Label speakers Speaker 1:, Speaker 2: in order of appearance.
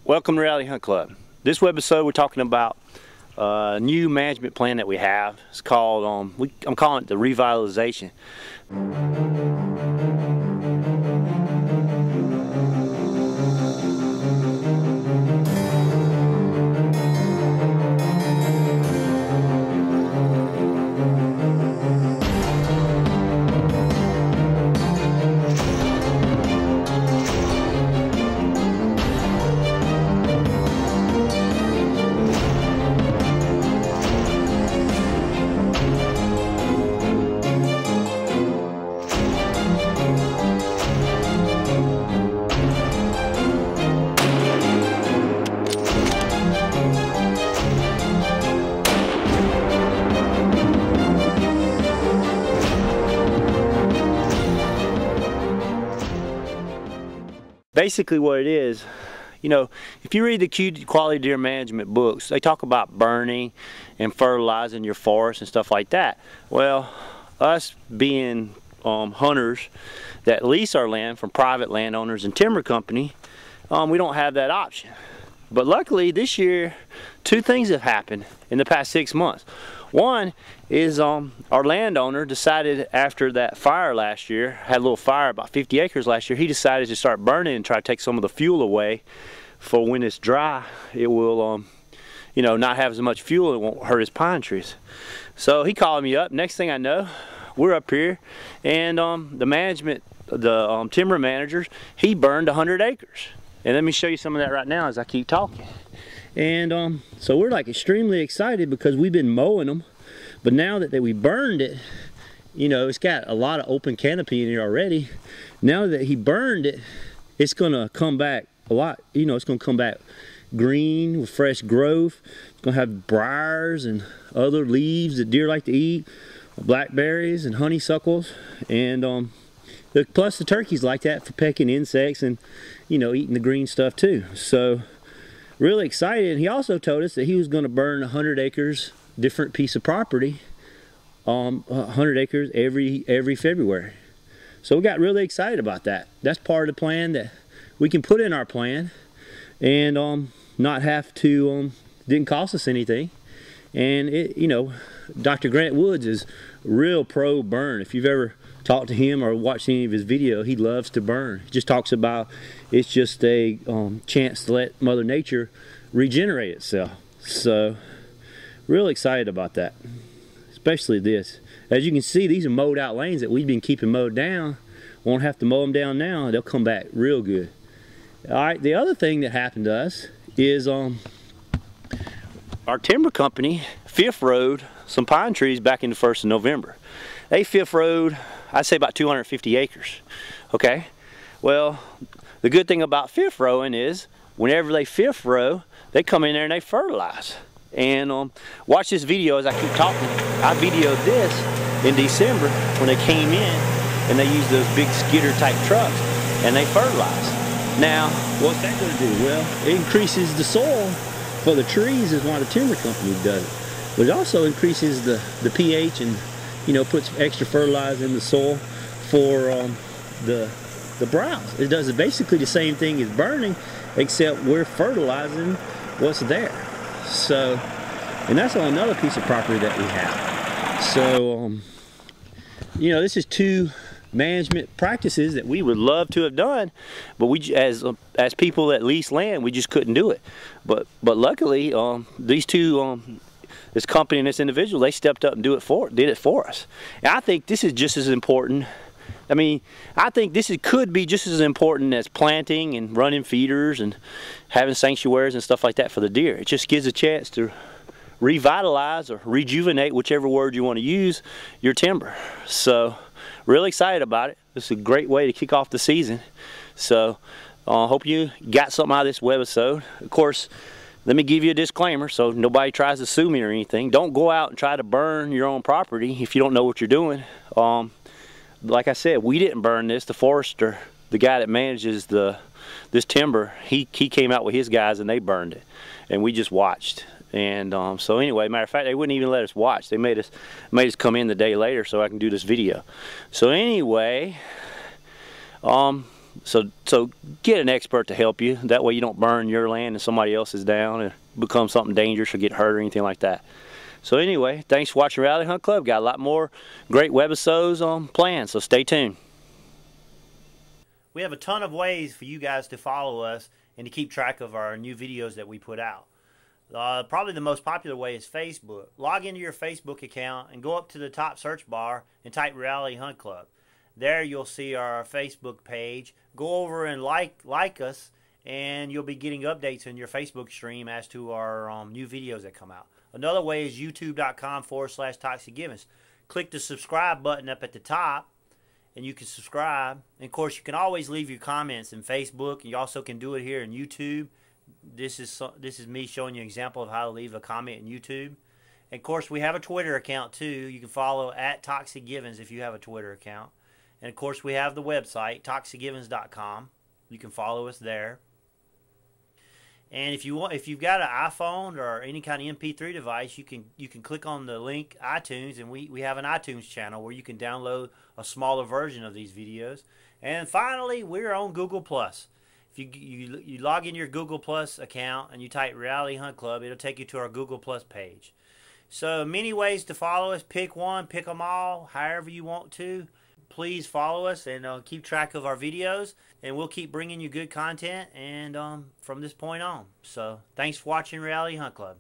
Speaker 1: Welcome to Reality Hunt Club. This webisode we're talking about a new management plan that we have. It's called, I'm calling it the revitalization. Basically what it is, you know, if you read the quality deer management books, they talk about burning and fertilizing your forest and stuff like that. Well, us being hunters that lease our land from private landowners and timber company, we don't have that option. But luckily this year, two things have happened in the past 6 months. One is our landowner decided after that fire last year, had a little fire about 50 acres last year, he decided to start burning and try to take some of the fuel away for when it's dry, it will you know, not have as much fuel, it won't hurt his pine trees. So he called me up. Next thing I know, we're up here and the management, the timber managers, he burned 100 acres. And let me show you some of that right now as I keep talking. And so we're like extremely excited because we've been mowing them, but now that we burned it, you know, it's got a lot of open canopy in here already. Now that he burned it, it's gonna come back a lot, you know, it's gonna come back green with fresh growth. It's gonna have briars and other leaves that deer like to eat, blackberries and honeysuckles, and plus the turkeys like that for pecking insects and, you know, eating the green stuff too. So really excited. He also told us that he was going to burn 100 acres, different piece of property, 100 acres every February. So we got really excited about that. That's part of the plan that we can put in our plan and not have to, didn't cost us anything. And it, you know, Dr. Grant Woods is real pro burn. If you've ever talked to him or watched any of his video, he loves to burn. He just talks about it's just a chance to let Mother Nature regenerate itself. So real excited about that, especially this. As you can see, these are mowed out lanes that we've been keeping mowed down. Won't have to mow them down now. They'll come back real good. All right, the other thing that happened to us is our timber company fifth road some pine trees back in the 1st of November. They fifth road, I'd say about 250 acres, okay? Well, the good thing about fifth rowing is whenever they fifth row, they come in there and they fertilize. And watch this video as I keep talking. I videoed this in December when they came in and they used those big skidder type trucks and they fertilize. Now, what's that gonna do? Well, it increases the soil for the trees is why the timber company does it. But it also increases the pH and, you know, puts extra fertilizer in the soil for the browse. It does basically the same thing as burning, except we're fertilizing what's there. So, and that's on another piece of property that we have. So, you know, this is two management practices that we would love to have done, but we, as people that lease land, we just couldn't do it. But luckily, these two. This company and this individual, they stepped up and did it for us. And I think this is just as important. I mean, I think this could be just as important as planting and running feeders and having sanctuaries and stuff like that for the deer. It just gives a chance to revitalize or rejuvenate, whichever word you want to use, your timber. So, really excited about it. This is a great way to kick off the season. So, hope you got something out of this webisode. Of course, let me give you a disclaimer so nobody tries to sue me or anything. Don't go out and try to burn your own property if you don't know what you're doing. Like I said, we didn't burn this. The forester, the guy that manages this timber, he came out with his guys and they burned it. And we just watched. And so anyway, matter of fact, they wouldn't even let us watch. They made us come in the day later so I can do this video. So anyway, So get an expert to help you. That way you don't burn your land and somebody else's down and become something dangerous or get hurt or anything like that. So anyway, thanks for watching Reality Hunt Club. Got a lot more great webisodes planned, so stay tuned.
Speaker 2: We have a ton of ways for you guys to follow us and to keep track of our new videos that we put out. Probably the most popular way is Facebook. Log into your Facebook account and go up to the top search bar and type Reality Hunt Club. There you'll see our Facebook page. Go over and like us, and you'll be getting updates in your Facebook stream as to our new videos that come out. Another way is youtube.com/ToxicGivens. Click the subscribe button up at the top, and you can subscribe. And of course, you can always leave your comments in Facebook. You also can do it here in YouTube. This is me showing you an example of how to leave a comment in YouTube. And of course, we have a Twitter account too. You can follow @ToxicGivens if you have a Twitter account. And of course, we have the website toxicgivens.com. You can follow us there. And if you've got an iPhone or any kind of MP3 device, you can click on the link iTunes, and we have an iTunes channel where you can download a smaller version of these videos. And finally, we're on Google Plus. If you log in your Google Plus account and you type Reality Hunt Club, it'll take you to our Google Plus page. So many ways to follow us. Pick one, pick them all, however you want to. Please follow us and keep track of our videos, and we'll keep bringing you good content and from this point on. So thanks for watching Reality Hunt Club.